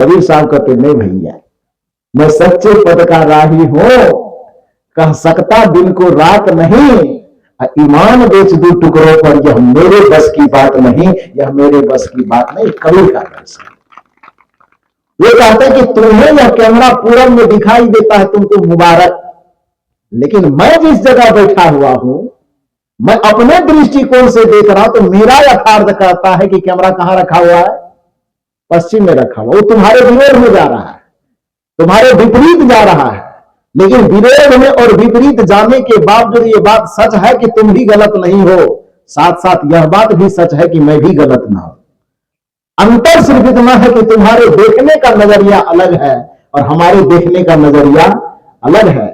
कबीर साहब कहते नहीं भैया, मैं सच्चे पद का राही हूं, कह सकता दिन को रात नहीं, ईमान बेच दूं टुकड़ों पर, यह मेरे बस की बात नहीं, यह मेरे बस की बात नहीं। कबीर का बस ये कहते हैं कि तुम्हें यह कैमरा पूरब में दिखाई देता है, तुमको मुबारक, लेकिन मैं जिस जगह बैठा हुआ हूं, मैं अपने दृष्टिकोण से देख रहा हूं, तो मेरा यथार्थ कहता है कि कैमरा कहां रखा हुआ है? पश्चिम में रखा हुआ। वो तुम्हारे विरोध में जा रहा है, तुम्हारे विपरीत जा रहा है, लेकिन विरोध में और विपरीत जाने के बावजूद ये बात सच है कि तुम भी गलत नहीं हो, साथ साथ यह बात भी सच है कि मैं भी गलत ना हूं। अंतर सिर्फ इतना है कि तुम्हारे देखने का नजरिया अलग है और हमारे देखने का नजरिया अलग है।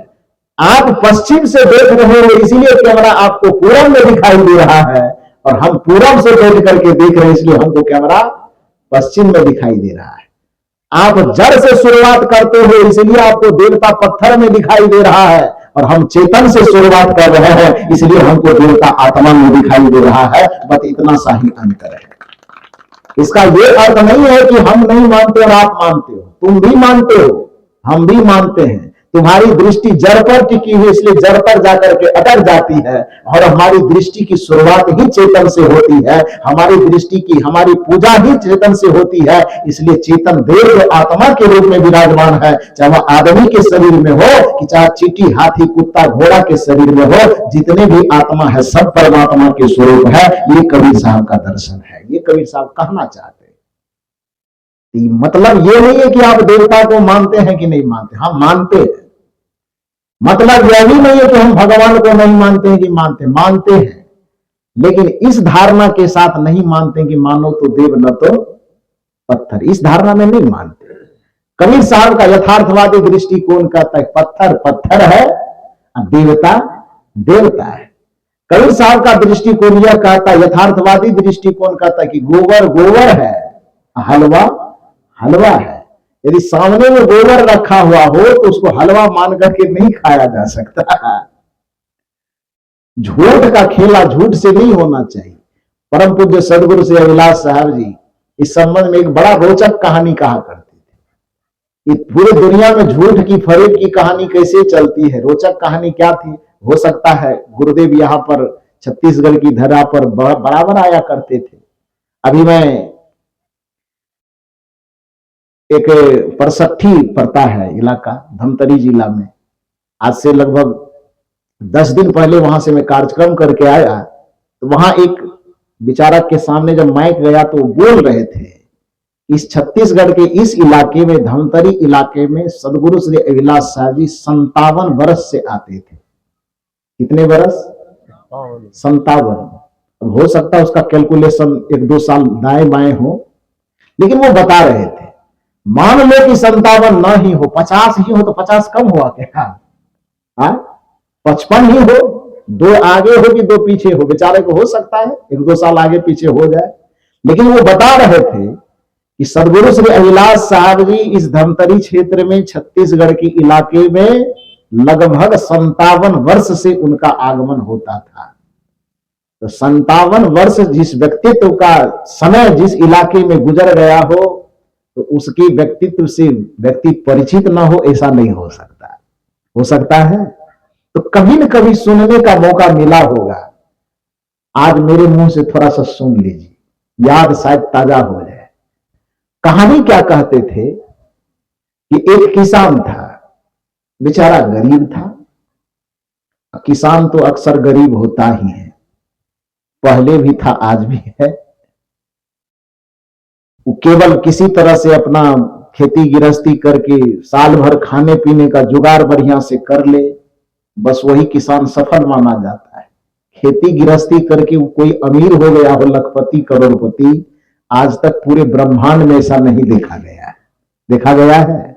आप पश्चिम से देख रहे हो इसलिए कैमरा आपको पूरब में दिखाई दे रहा है, और हम पूरब से बैठ करके देख रहे हैं इसलिए हमको कैमरा पश्चिम में दिखाई दे रहा है। आप जड़ से शुरुआत करते हो इसलिए आपको देवता पत्थर में दिखाई दे रहा है, और हम चेतन से शुरुआत कर रहे हैं इसलिए हमको देवता आत्मा में दिखाई दे रहा है। बस इतना सा ही अंतर है। इसका ये अर्थ नहीं है कि हम नहीं मानते और आप मानते हो, तुम भी मानते हो, हम भी मानते हैं। तुम्हारी दृष्टि जड़ पर टिकी हुई इसलिए जड़ पर जाकर के अटक जाती है, और हमारी दृष्टि की शुरुआत ही चेतन से होती है, हमारी दृष्टि की हमारी पूजा ही चेतन से होती है। इसलिए चेतन देव जो आत्मा के रूप में विराजमान है, चाहे वह आदमी के शरीर में हो कि चाहे चींटी हाथी कुत्ता घोड़ा के शरीर में हो, जितने भी आत्मा है सब परमात्मा के स्वरूप है। ये कबीर साहब का दर्शन है, ये कबीर साहब कहना चाहते हैं। मतलब ये नहीं है कि आप देवता को मानते हैं कि नहीं मानते, हम मानते हैं। मतलब यह भी नहीं है कि हम भगवान को नहीं मानते हैं कि मानते हैं, लेकिन इस धारणा के साथ नहीं मानते कि मानो तो देव न तो पत्थर, इस धारणा में नहीं मानते। कबीर साहब का यथार्थवादी दृष्टिकोण कहता है पत्थर पत्थर है, देवता देवता है। कबीर साहब का दृष्टिकोण यह कहता है, यथार्थवादी दृष्टिकोण कहता है कि गोबर गोबर है, हलवा हलवा है। यदि सामने में गोबर रखा हुआ हो तो उसको हलवा मान करके नहीं खाया जा सकता। झूठ का खेला झूठ से नहीं होना चाहिए। परम पूज्य सदगुरु श्री अभिलाष साहब जी इस संबंध में एक बड़ा रोचक कहानी कहा करते थे। पूरे दुनिया में झूठ की फरेब की कहानी कैसे चलती है। रोचक कहानी क्या थी, हो सकता है गुरुदेव यहाँ पर छत्तीसगढ़ की धरा पर बराबर आया करते थे। अभी मैं एक परसठी पड़ता है इलाका धमतरी जिला में, आज से लगभग 10 दिन पहले वहां से मैं कार्यक्रम करके आया, तो वहां एक विचारक के सामने जब माइक गया तो बोल रहे थे, इस छत्तीसगढ़ के इस इलाके में धमतरी इलाके में सदगुरु श्री अभिलाष साहब जी 57 वर्ष से आते थे। कितने वर्ष? 57। हो सकता है उसका कैलकुलेशन 1-2 साल दाएं बाएं हो, लेकिन वो बता रहे थे मान लो कि 57 ना ही हो, 50 ही हो तो 50 कम हुआ क्या? 55 ही हो, 2 आगे हो कि 2 पीछे हो, बेचारे को हो सकता है 1-2 साल आगे पीछे हो जाए। लेकिन वो बता रहे थे कि सदगुरु श्री अभिलाष साहब जी इस धमतरी क्षेत्र में छत्तीसगढ़ के इलाके में लगभग 57 वर्ष से उनका आगमन होता था। तो 57 वर्ष जिस व्यक्तित्व का समय जिस इलाके में गुजर गया हो तो उसके व्यक्तित्व से व्यक्ति परिचित ना हो ऐसा नहीं हो सकता। हो सकता है तो कभी न कभी सुनने का मौका मिला होगा। आज मेरे मुंह से थोड़ा सा सुन लीजिए, याद शायद ताजा हो जाए। कहानी क्या कहते थे कि एक किसान था, बेचारा गरीब था। किसान तो अक्सर गरीब होता ही है, पहले भी था आज भी है। वो केवल किसी तरह से अपना खेती गृहस्थी करके साल भर खाने पीने का जुगाड़ बढ़िया से कर ले, बस वही किसान सफल माना जाता है। खेती गृहस्थी करके वो कोई अमीर हो गया हो, लखपति करोड़पति, आज तक पूरे ब्रह्मांड में ऐसा नहीं देखा गया है। देखा गया है,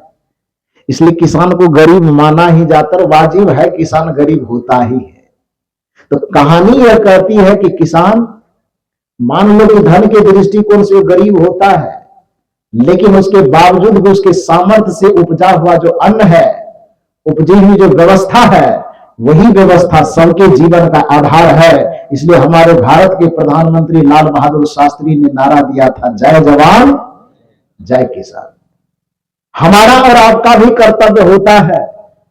इसलिए किसान को गरीब माना ही जाता है। वाजिब है, किसान गरीब होता ही है। तो कहानी यह कहती है कि किसान मान लो कि धन के दृष्टिकोण से गरीब होता है, लेकिन उसके बावजूद भी उसके सामर्थ्य से उपजा हुआ जो अन्न है, उपजी हुई जो व्यवस्था है, वही व्यवस्था सबके जीवन का आधार है। इसलिए हमारे भारत के प्रधानमंत्री लाल बहादुर शास्त्री ने नारा दिया था, जय जवान जय किसान। हमारा और आपका भी कर्तव्य होता है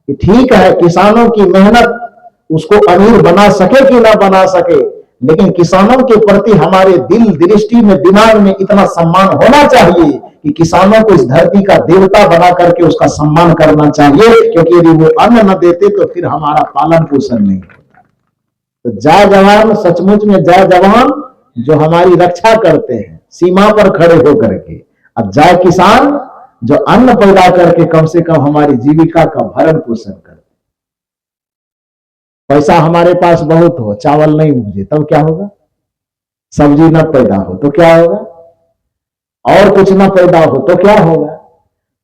कि ठीक है, किसानों की मेहनत उसको अमीर बना सके कि ना बना सके, लेकिन किसानों के प्रति हमारे दिल दृष्टि में, दिमाग में इतना सम्मान होना चाहिए कि किसानों को इस धरती का देवता बना करके उसका सम्मान करना चाहिए, क्योंकि यदि वो अन्न न देते तो फिर हमारा पालन पोषण नहीं होता। तो जय जवान, सचमुच में जय जवान जो हमारी रक्षा करते हैं सीमा पर खड़े होकर के, अब जय किसान जो अन्न पैदा करके कम से कम हमारी जीविका का भरण पोषण करते। पैसा हमारे पास बहुत हो, चावल नहीं उपजे तब क्या होगा? सब्जी न पैदा हो तो क्या होगा? और कुछ न पैदा हो तो क्या होगा?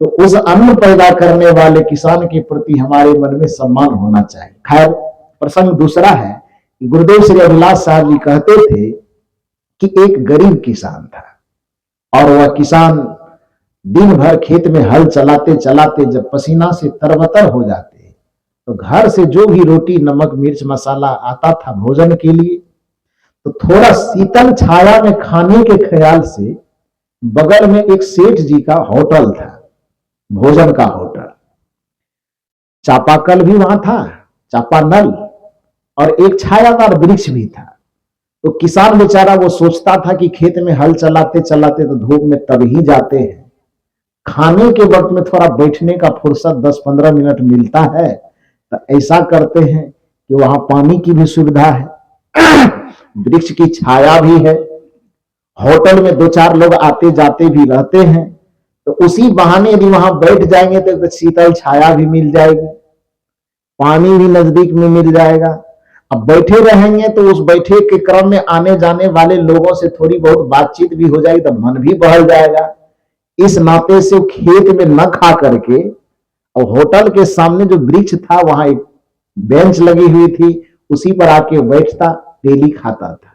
तो उस अन्न पैदा करने वाले किसान के प्रति हमारे मन में सम्मान होना चाहिए। खैर, प्रसंग दूसरा है कि गुरुदेव श्री अभिलाष साहब जी कहते थे कि एक गरीब किसान था और वह किसान दिन भर खेत में हल चलाते चलाते जब पसीना से तरबतर हो जाते तो घर से जो भी रोटी, नमक, मिर्च, मसाला आता था भोजन के लिए, तो थोड़ा शीतल छाया में खाने के ख्याल से बगल में एक सेठ जी का होटल था, भोजन का होटल। चापाकल भी वहां था, चापानल, और एक छायादार वृक्ष भी था। तो किसान बेचारा वो सोचता था कि खेत में हल चलाते चलाते तो धूप में तब ही जाते हैं, खाने के वक्त में थोड़ा बैठने का फुर्सत 10-15 मिनट मिलता है, तो ऐसा करते हैं कि वहां पानी की भी सुविधा है, वृक्ष की छाया भी है, होटल में 2-4 लोग आते जाते भी रहते हैं, तो उसी बहाने यदि वहां बैठ जाएंगे तो शीतल छाया भी मिल जाएगी, पानी भी नजदीक में मिल जाएगा। अब बैठे रहेंगे तो उस बैठे के क्रम में आने जाने वाले लोगों से थोड़ी बहुत बातचीत भी हो जाएगी, तो मन भी बहल जाएगा। इस नाते से खेत में न खा करके और होटल के सामने जो वृक्ष था वहां एक बेंच लगी हुई थी, उसी पर आके बैठता, डेली खाता था।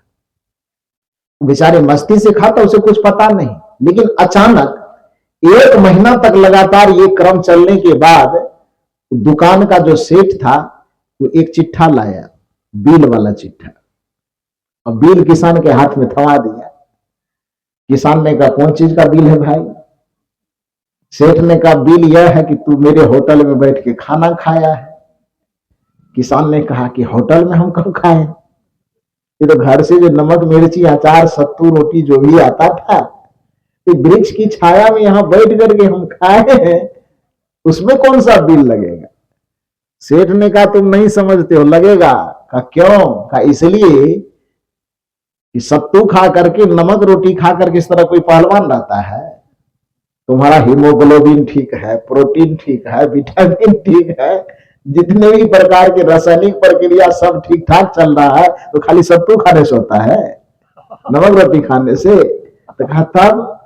बेचारे मस्ती से खाता, उसे कुछ पता नहीं। लेकिन अचानक 1 महीना तक लगातार ये क्रम चलने के बाद दुकान का जो सेठ था वो एक चिट्ठा लाया, बिल वाला चिट्ठा, और बिल किसान के हाथ में थमा दिया। किसान ने कहा, कौन चीज का बिल है भाई? सेठ ने कहा, बिल यह है कि तू मेरे होटल में बैठ के खाना खाया है। किसान ने कहा कि होटल में हम कब खाए? ये तो घर से जो नमक, मिर्ची, अचार, सत्तू, रोटी जो भी आता था, ये वृक्ष की छाया में यहां बैठ करके हम खाए हैं, उसमें कौन सा बिल लगेगा? सेठ ने कहा, तुम नहीं समझते हो, लगेगा। कहा क्यों? कहा इसलिए कि सत्तू खा करके, नमक रोटी खा करके इस तरह कोई पहलवान रहता है? तुम्हारा हीमोग्लोबिन ठीक है, प्रोटीन ठीक है, विटामिन ठीक है, जितने भी प्रकार के रासायनिक प्रक्रिया सब ठीक ठाक चल रहा है, तो खाली सत्तू खाने से होता है, नमक रोटी खाने से? तो कहा, तब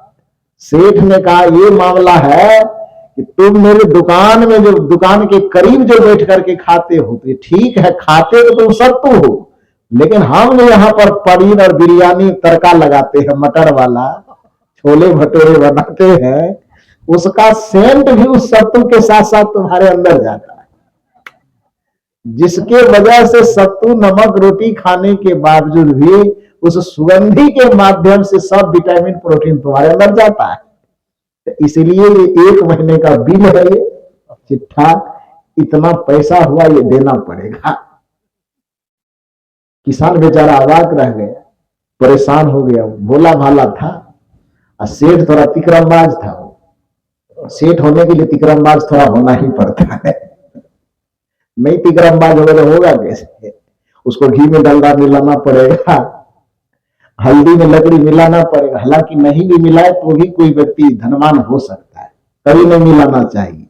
सेठ ने कहा, ये मामला है कि तुम मेरे दुकान में, जो दुकान के करीब जो बैठ करके खाते हो, तो ठीक है, खाते तो तुम सत्तू हो, लेकिन हम यहाँ पर पनीर और बिरयानी तड़का लगाते हैं, मटर वाला, छोले भटूरे बनाते हैं, उसका सेंट भी उस सत्तू के साथ साथ तुम्हारे अंदर जाता है, जिसके वजह से सत्तू नमक रोटी खाने के बावजूद भी उस सुगंधी के माध्यम से सब विटामिन प्रोटीन तुम्हारे अंदर जाता है। तो इसलिए ये 1 महीने का बिल है, ये चिट्ठा, इतना पैसा हुआ, ये देना पड़ेगा। किसान बेचारा अवाक रह गया, परेशान हो गया, भोला भाला था, और सेठ थोड़ा तिकरमबाज था। सेठ होने के लिए तिकरमबाज थोड़ा होना ही पड़ता है, नहीं तिकरमबाज होगा तो होगा कैसे? उसको घी में डलडा मिलाना पड़ेगा, हल्दी में लकड़ी मिलाना पड़ेगा। हालांकि नहीं भी मिलाए तो भी कोई व्यक्ति धनवान हो सकता है, कभी नहीं मिलाना चाहिए।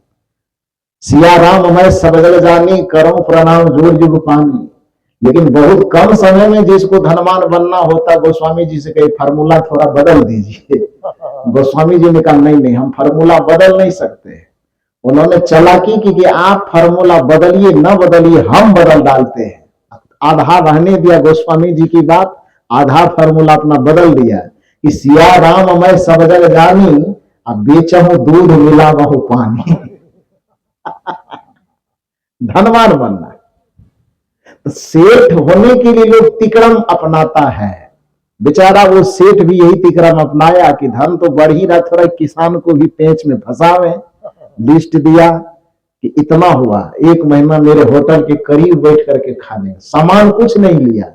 सिया राम मैं सब जग जानी, करूं प्रणाम जोर जुग पानी। लेकिन बहुत कम समय में जिसको धनवान बनना होता, गोस्वामी जी से कही फार्मूला थोड़ा बदल दीजिए। गोस्वामी जी ने कहा, नहीं, हम फार्मूला बदल नहीं सकते। उन्होंने चालाकी की कि आप फार्मूला बदलिए न बदलिए, हम बदल डालते हैं। आधा रहने दिया गोस्वामी जी की बात, आधा फार्मूला अपना बदल दिया कि सिया राम मैं सब जग जानी, अब बेचहूं दूध मिलावहूं पानी। धनवान बनना, तो सेठ होने के लिए लोग तिक्रम अपनाता है। बेचारा वो सेठ भी यही तिक्रम अपनाया कि धन तो बढ़ ही रहा, थोड़ा किसान को भी पेंच में फंसावे, लिस्ट दिया कि इतना हुआ, 1 महीना मेरे होटल के करीब बैठ करके खाने, सामान कुछ नहीं लिया,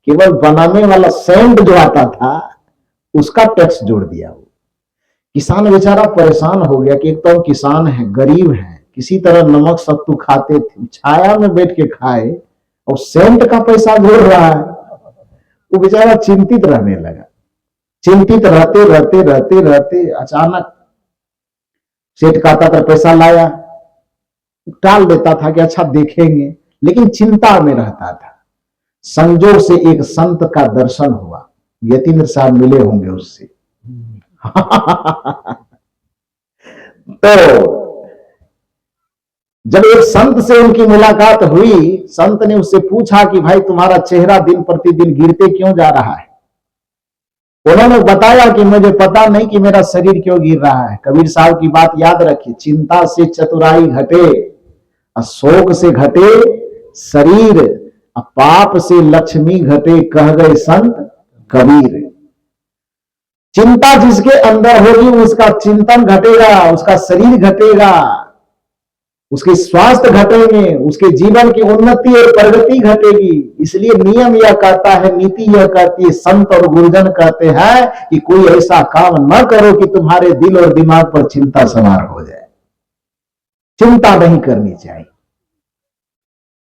केवल बनाने वाला सेंट जो आता था उसका टैक्स जोड़ दिया। वो किसान बेचारा परेशान हो गया कि एक तो किसान है, गरीब है, किसी तरह नमक सत्तू खाते थे, छाया में बैठ के खाए और सेंट का पैसा जोड़ रहा है। वो बेचारा चिंतित रहने लगा। चिंतित रहते रहते रहते रहते अचानक सेठ का आता था, पैसा लाया, टाल देता था कि अच्छा देखेंगे, लेकिन चिंता में रहता था। संजोग से एक संत का दर्शन हुआ, यतीन्द्र साहब मिले होंगे उससे। तो जब एक संत से उनकी मुलाकात हुई, संत ने उससे पूछा कि भाई तुम्हारा चेहरा दिन प्रतिदिन गिरते क्यों जा रहा है? उन्होंने बताया कि मुझे पता नहीं कि मेरा शरीर क्यों गिर रहा है। कबीर साहब की बात याद रखिए, चिंता से चतुराई घटे, शोक से घटे शरीर, पाप से लक्ष्मी घटे, कह गए संत कबीर। चिंता जिसके अंदर होगी उसका चिंतन घटेगा, उसका शरीर घटेगा, उसके स्वास्थ्य घटेंगे, उसके जीवन की उन्नति और प्रगति घटेगी। इसलिए नियम यह कहता है, नीति यह कहती है, संत और गुरुजन कहते हैं कि कोई ऐसा काम न करो कि तुम्हारे दिल और दिमाग पर चिंता सवार हो जाए। चिंता नहीं करनी चाहिए।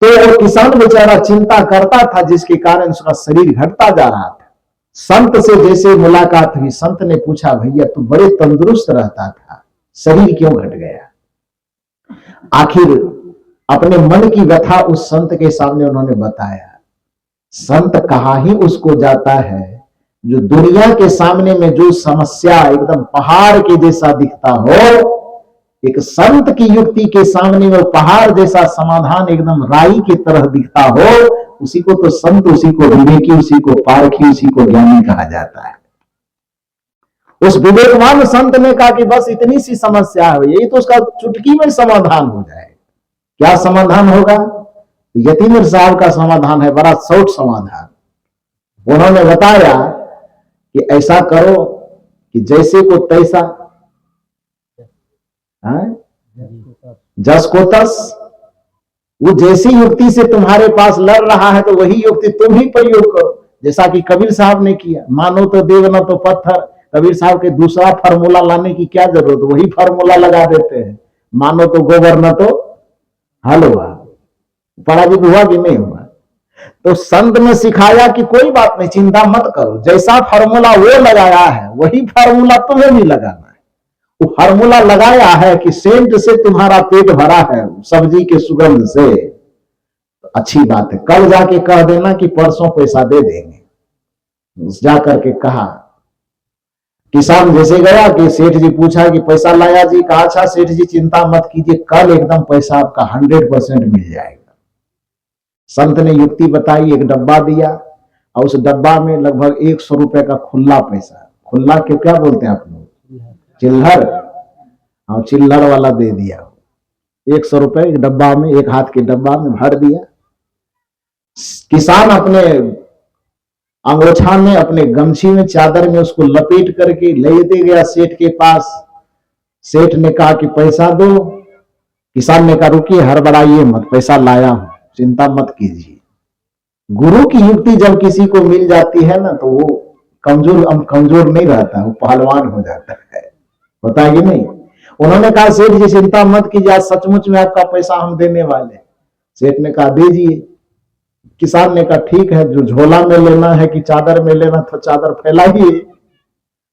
तो किसान बेचारा चिंता करता था, जिसके कारण उसका शरीर घटता जा रहा था। संत से जैसे मुलाकात हुई, संत ने पूछा, भैया तू बड़े तंदुरुस्त रहता था, शरीर क्यों घट गया? आखिर अपने मन की व्यथा उस संत के सामने उन्होंने बताया। संत कहा ही उसको जाता है जो दुनिया के सामने में जो समस्या एकदम पहाड़ के जैसा दिखता हो, एक संत की युक्ति के सामने में पहाड़ जैसा समाधान एकदम राई की तरह दिखता हो, उसी को तो संत, उसी को विवेकी, उसी को पारखी, उसी को ज्ञानी कहा जाता है। उस विवेकवान संत ने कहा कि बस इतनी सी समस्या है, यही तो उसका चुटकी में समाधान हो जाए। क्या समाधान होगा? यतीन्द्र साहब का समाधान है, बड़ा शॉर्ट समाधान। उन्होंने बताया कि ऐसा करो कि जैसे को तैसा, जस को तस, वो जैसी युक्ति से तुम्हारे पास लड़ रहा है तो वही युक्ति तुम ही प्रयोग करो। जैसा कि कबीर साहब ने किया, मानो तो देव न तो पत्थर। कबीर साहब के दूसरा फार्मूला लाने की क्या जरूरत, वही फार्मूला लगा देते हैं, मानो तो गोबर न तो हलवा। पराजित हुआ कि नहीं हुआ? तो संत ने सिखाया कि कोई बात नहीं, चिंता मत करो, जैसा फार्मूला वो लगाया है वही फार्मूला तुम्हें भी लगाना है। वो फार्मूला लगाया है कि सेंट से तुम्हारा पेट भरा है, सब्जी के सुगंध से, तो अच्छी बात है, कल जाके कह देना कि परसों पैसा दे देंगे। जाकर के कहा, किसान जैसे गया कि सेठ जी पूछा कि पैसा लाया जी? कहा अच्छा सेठ जी चिंता मत कीजिए, कल एकदम पैसा आपका 100% मिल जाएगा। संत ने युक्ति बताई, एक डब्बा दिया और उस डब्बा में लगभग 100 रुपए का खुला पैसा, खुला के क्या बोलते हैं आप लोग, चिल्लर, हाँ चिल्लर वाला दे दिया। 100 रुपए एक डब्बा में, एक हाथ के डब्बा में भर दिया। किसान अपने अंगोछा में, अपने गमछी में, चादर में उसको लपेट करके ले दे गया सेठ के पास। सेठ ने कहा कि पैसा दो। किसान ने कहा रुकिए, हड़बड़ाइए मत, पैसा लाया हूं, चिंता मत कीजिए। गुरु की युक्ति जब किसी को मिल जाती है ना, तो वो कमजोर नहीं रहता, वो पहलवान हो जाता है। होता है कि नहीं? उन्होंने कहा सेठ जी चिंता मत कीजिए, आज सचमुच में आपका पैसा हम देने वाले। सेठ ने कहा दीजिए। किसान ने कहा ठीक है, जो झोला में लेना है कि चादर में लेना, तो चादर फैलाइए।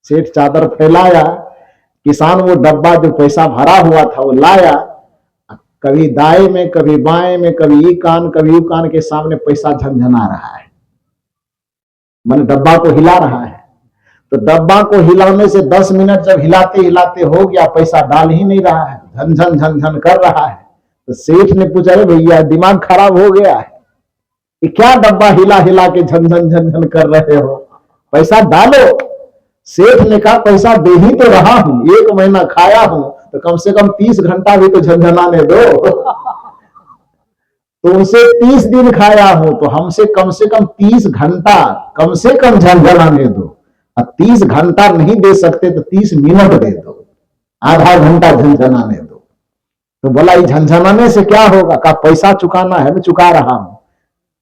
सेठ चादर फैलाया, किसान वो डब्बा जो पैसा भरा हुआ था वो लाया, कभी दाएं में, कभी बाएं में, कभी ये कान कभी यू कान के सामने पैसा झनझना रहा है, मैंने डब्बा को हिला रहा है। तो डब्बा को हिलाने से 10 मिनट जब हिलाते हिलाते हो गया, पैसा डाल ही नहीं रहा है, झनझन झनझन कर रहा है। तो सेठ ने पूछा अरे भैया दिमाग खराब हो गया है, ये क्या डब्बा हिला हिला के झनझन झनझन कर रहे हो, पैसा डालो। सेठ ने कहा पैसा दे ही तो रहा हूं, 1 महीना खाया हूं, तो कम से कम 30 घंटा भी तो झनझनाने दो। तो उनसे 30 दिन खाया हूं, तो हमसे कम से कम 30 घंटा कम से कम झनझनाने दो। 30 घंटा नहीं दे सकते तो 30 मिनट दे दो, आधा घंटा झनझनाने दो। तो बोला ये झंझनाने से क्या होगा? कहा पैसा चुकाना है, मैं चुका रहा हूं।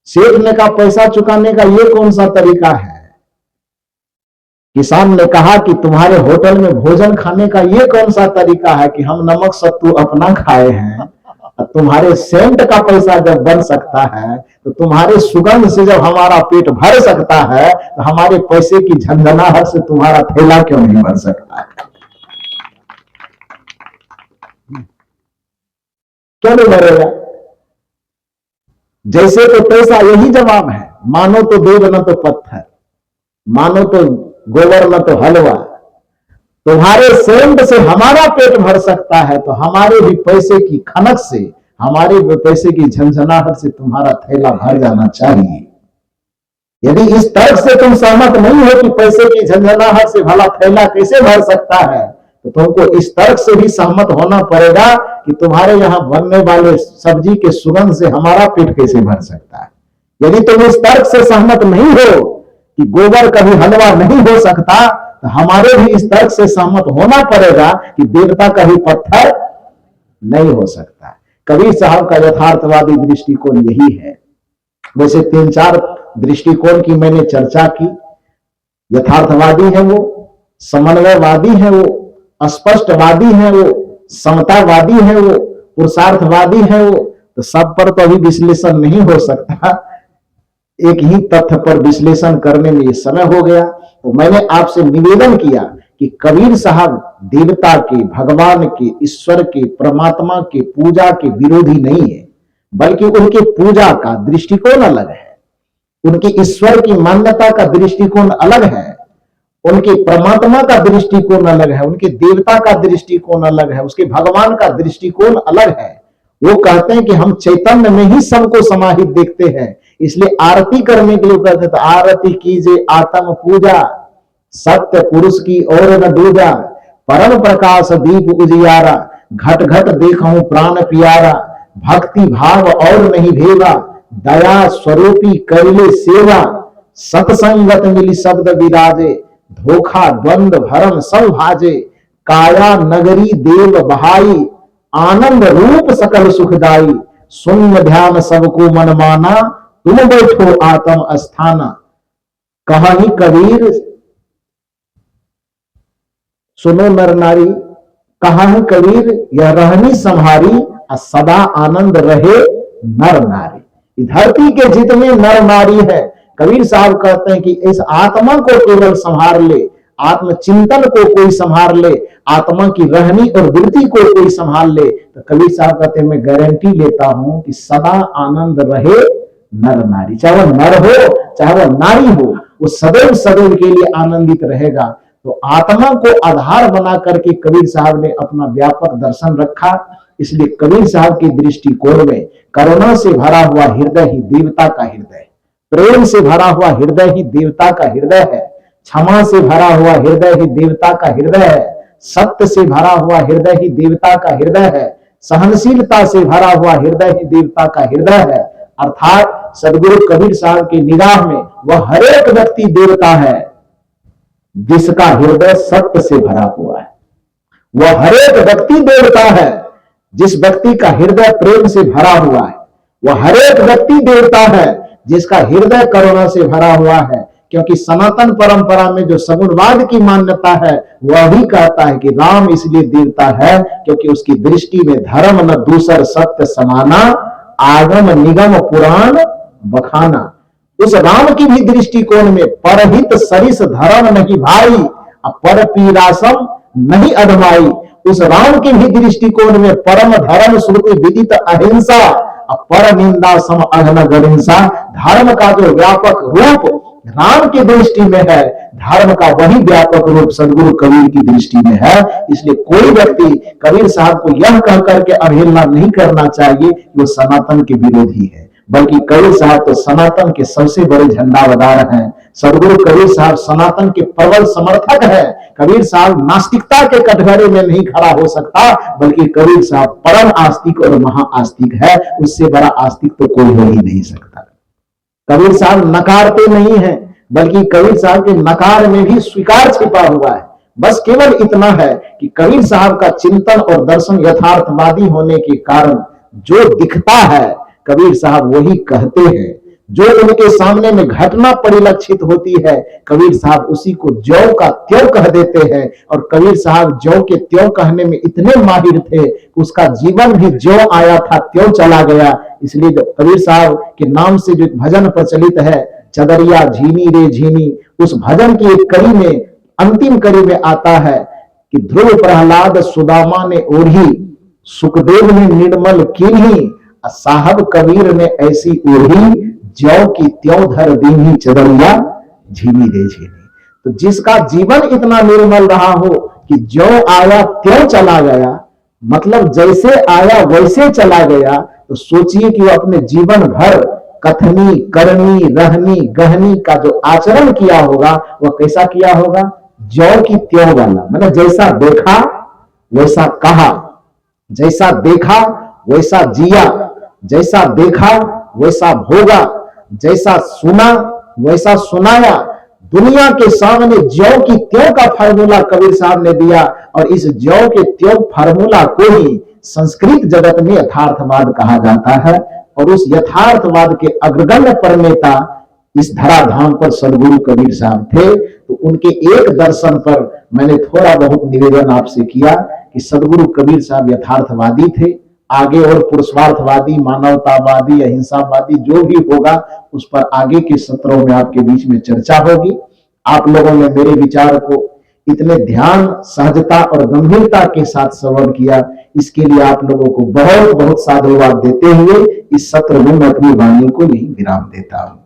सेठ ने कहा पैसा चुकाने का ये कौन सा तरीका है? किसान ने कहा कि तुम्हारे होटल में भोजन खाने का ये कौन सा तरीका है कि हम नमक सत्तू अपना खाए हैं, तुम्हारे सेंट का पैसा जब बन सकता है, तो तुम्हारे सुगंध से जब हमारा पेट भर सकता है, तो हमारे पैसे की झंझनाहट से तुम्हारा थैला क्यों नहीं भर सकता है? क्यों नहीं भरेगा? जैसे तो पैसा यही जवाब है, मानो तो दूध न तो पत्थर, मानो तो गोबर न तो हलवा। तुम्हारे सेंट से हमारा पेट भर सकता है, तो हमारे भी पैसे की खनक से, हमारे भी पैसे की झंझनाहट से तुम्हारा थैला भर जाना चाहिए। यदि इस तर्क से तुम सहमत नहीं हो कि पैसे की झंझनाहट से भला थैला कैसे भर सकता है, तो तुमको इस तर्क से भी सहमत होना पड़ेगा कि तुम्हारे यहां बनने वाले सब्जी के सुगंध से हमारा पेट कैसे भर सकता है। यदि तुम इस तर्क से सहमत नहीं हो कि गोबर कभी हलवा नहीं हो सकता, तो हमारे भी इस तर्क से सहमत होना पड़ेगा कि देवता कभी पत्थर नहीं हो सकता। कबीर साहब का यथार्थवादी दृष्टिकोण यही है। वैसे 3-4 दृष्टिकोण की मैंने चर्चा की। यथार्थवादी है वो, समन्वयवादी है वो, स्पष्टवादी है वो, समतावादी है वो, पुरुषार्थवादी है वो। तो सब पर तो अभी विश्लेषण नहीं हो सकता, एक ही तथ्य पर विश्लेषण करने में ये समय हो गया। तो मैंने आपसे निवेदन किया कि कबीर साहब देवता के, भगवान के, ईश्वर के, परमात्मा के पूजा के विरोधी नहीं है, बल्कि उनके पूजा का दृष्टिकोण अलग है, उनकी ईश्वर की मान्यता का दृष्टिकोण अलग है, उनके परमात्मा का दृष्टिकोण अलग है, उनके देवता का दृष्टिकोण अलग है, उसके भगवान का दृष्टिकोण अलग है। वो कहते हैं कि हम चैतन्य में ही सबको समाहित देखते हैं, इसलिए आरती करने के लिए कहते हैं तो आरती कीजिए आत्म पूजा, सत्य पुरुष की और न दूजा, परम प्रकाश दीप उजियारा, घट घट देखूं प्राण प्यारा, भक्ति भाव और नहीं भेगा, दया स्वरूपी करिले सेवा, सतसंगत मिली शब्द विराजे, धोखा द्वंद भरम सब भाजे, काया नगरी देव बहाई, आनंद रूप सकल सुखदाई, शून्य ध्यान सबको मन माना, तुम बैठो आत्म स्थाना। कहानी कबीर सुनो नर नारी, कहानी कबीर यह रहनी संहारी, सदा आनंद रहे नर नारी। धरती के जितने नर नारी है, कबीर साहब कहते हैं कि इस आत्मा को केवल संभाल ले, आत्मचिंतन को कोई संभाल ले, आत्मा की रहनी और वृत्ति को कोई संभाल ले, तो कबीर साहब कहते हैं मैं गारंटी लेता हूं कि सदा आनंद रहे नर नारी। चाहे वह नर हो चाहे वह नारी हो, वो सदैव सदैव के लिए आनंदित रहेगा। तो आत्मा को आधार बना करके कबीर साहब ने अपना व्यापक दर्शन रखा। इसलिए कबीर साहब के दृष्टिकोण में करुणा से भरा हुआ हृदय ही देवता का हृदय, प्रेम से भरा हुआ हृदय ही देवता का हृदय है, क्षमा से भरा हुआ हृदय ही देवता का हृदय है, सत्य से भरा हुआ हृदय ही देवता का हृदय है, सहनशीलता से भरा हुआ हृदय ही देवता का हृदय है। अर्थात सदगुरु कबीर साहब की निगाह में वह हर एक व्यक्ति देवता है जिसका हृदय सत्य से भरा हुआ है। वह हर एक व्यक्ति देवता है जिस व्यक्ति का हृदय प्रेम से भरा हुआ है। वह हर एक व्यक्ति देवता है जिसका हृदय करुणा से भरा हुआ है। क्योंकि सनातन परंपरा में जो सगुणवाद की मान्यता है वह भी कहता है कि राम इसलिए देवता है क्योंकि उसकी दृष्टि में धर्म न दूसर सत्य समाना, आगम निगम पुराण बखाना। उस राम की भी दृष्टिकोण में परहित सरिस धर्म नहीं भाई, पर पीरासम नहीं अधमाई। उस राम की भी दृष्टिकोण में परम धर्म श्रुति विदित अहिंसा, पर निंदा सम अघन गरिंसा। धर्म का जो व्यापक रूप राम की दृष्टि में है, धर्म का वही व्यापक रूप सदगुरु कबीर की दृष्टि में है। इसलिए कोई व्यक्ति कबीर साहब को यह कह करके अवहेलना नहीं करना चाहिए कि वो सनातन के विरोधी है, बल्कि कबीर साहब तो सनातन के सबसे बड़े झंडावदार हैं। सदगुरु कबीर साहब सनातन के प्रबल समर्थक है। कबीर साहब नास्तिकता के कटघरे में नहीं खड़ा हो सकता, बल्कि कबीर साहब परम आस्तिक और महाआस्तिक है। उससे बड़ा आस्तिक तो कोई हो ही नहीं सकता। कबीर साहब नकारते नहीं है, बल्कि कबीर साहब के नकार में भी स्वीकार छिपा हुआ है। बस केवल इतना है कि कबीर साहब का चिंतन और दर्शन यथार्थवादी होने के कारण जो दिखता है कबीर साहब वही कहते हैं, जो उनके सामने में घटना परिलक्षित होती है कबीर साहब उसी को ज्यों का त्यों कह देते हैं। और कबीर साहब ज्यों के त्यों कहने में इतने माहिर थे कि उसका जीवन भी ज्यों आया था त्यों चला गया। इसलिए कबीर साहब के नाम से जो भजन प्रचलित है, चदरिया झीनी रे झीनी, उस भजन की एक कड़ी में, अंतिम कड़ी में आता है कि ध्रुव प्रहलाद सुदामा ने ओढ़ी, सुखदेव ने निर्मल कीन्ही, साहब कबीर ने ऐसी ओढ़ी, ज्यों की त्यों धर दीनी चदरिया झीनी रे झीनी। तो जिसका जीवन इतना निर्मल रहा हो कि ज्यों आया त्यों चला गया, मतलब जैसे आया वैसे चला गया, तो सोचिए कि वो अपने जीवन भर कथनी करनी रहनी गहनी का जो आचरण किया होगा वह कैसा किया होगा, ज्यों की त्यों वाला। मतलब जैसा देखा वैसा कहा, जैसा देखा वैसा जिया, जैसा देखा वैसा भोगा, जैसा सुना वैसा सुनाया। दुनिया के सामने ज्यों की त्यों का फार्मूला कबीर साहब ने दिया, और इस ज्यों के त्यों फार्मूला को ही संस्कृत जगत में यथार्थवाद कहा जाता है। और उस यथार्थवाद के अग्रगण्य प्रणेता इस धराधाम पर सदगुरु कबीर साहब थे। तो उनके एक दर्शन पर मैंने थोड़ा बहुत निवेदन आपसे किया कि सदगुरु कबीर साहब यथार्थवादी थे। आगे और पुरुषार्थवादी, मानवतावादी, अहिंसावादी जो भी होगा उस पर आगे के सत्रों में आपके बीच में चर्चा होगी। आप लोगों ने मेरे विचार को इतने ध्यान, सहजता और गंभीरता के साथ श्रवण किया, इसके लिए आप लोगों को बहुत बहुत साधुवाद देते हुए इस सत्र में मैं अपनी वाणी को यही विराम देता हूं।